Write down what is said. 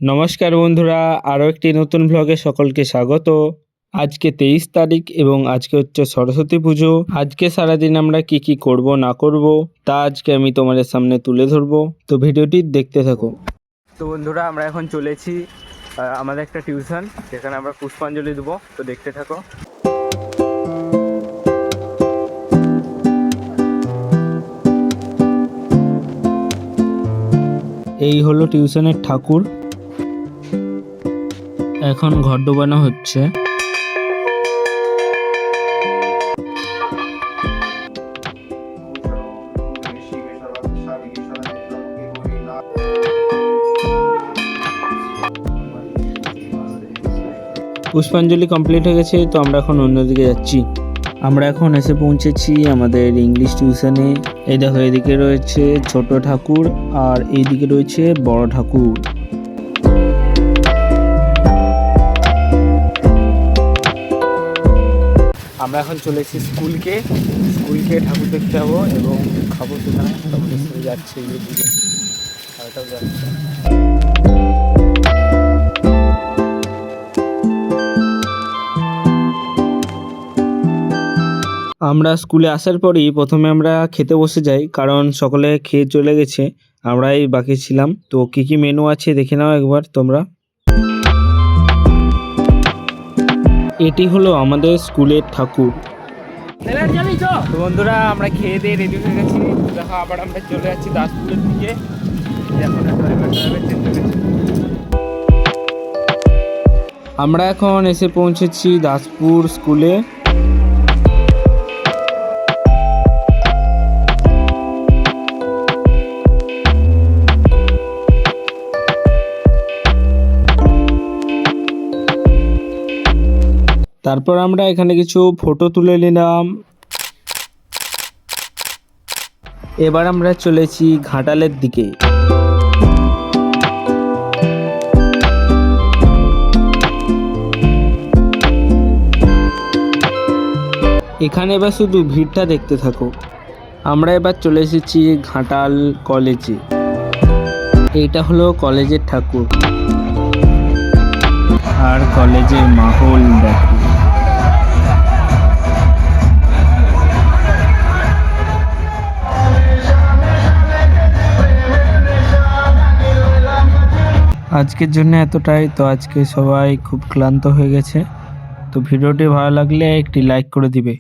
নমস্কার বন্ধুরা, আরও একটি নতুন ভ্লগে সকলকে স্বাগত। আজকে 23 তারিখ এবং আজকে হচ্ছে সরস্বতী পুজো। আজকে সারাদিন আমরা কি করব না করব তা আজকে আমি তোমাদের সামনে তুলে ধরবো, তো ভিডিওটি দেখতে থাকো। তো বন্ধুরা, আমরা এখন চলেছি আমাদের একটা টিউশন, যেখানে আমরা পুষ্পাঞ্জলি দেবো, তো দেখতে থাকো। এই হলো টিউশনের ঠাকুর। এখন ঘর ডোবানো হচ্ছে। পুষ্পাঞ্জলি কমপ্লিট হয়ে গেছে, তো আমরা এখন অন্যদিকে যাচ্ছি। আমরা এখন এসে পৌঁছেছি আমাদের ইংলিশ টিউশনে। এই দেখো, এদিকে রয়েছে ছোট ঠাকুর আর এইদিকে রয়েছে বড় ঠাকুর। আমরা এখন চলেছি স্কুলকে ঠাকুর দেখতে যাবো এবং খাবো সেখানে। তোমাদের সাথে যাচ্ছে এদিকে খাওয়াটাও যাচ্ছে। আমরা স্কুলে আসার পরই প্রথমে আমরা খেতে বসে যাই, কারণ সকলে খেয়ে চলে গেছে, আমরাই বাকি ছিলাম। তো কি মেনু আছে দেখে নাও একবার তোমরা। এটি হলো আমাদের স্কুলের ঠাকুর। তো বন্ধুরা, আমরা খেয়ে দিয়ে রেডি হয়ে গেছি। দেখো, আবার আমরা চলে যাচ্ছি দাসপুরের দিকে। আমরা এখন এসে পৌঁছেছি দাসপুর স্কুলে। তারপর আমরা এখানে কিছু ফটো তুলে নিলাম। এবার আমরা চলেছি ঘাটালের দিকে। এখানে এবার শুধু ভিড়টা দেখতে থাকো। আমরা এবার চলে এসেছি ঘাটাল কলেজে। এইটা হলো কলেজের ঠাকুর আর কলেজের মাহৌল দেখো। আজকের জন্য এতটাই। তো আজকে সবাই খুব ক্লান্ত হয়ে গেছে। তো ভিডিওটি ভালো লাগলে একটি লাইক করে দিবে।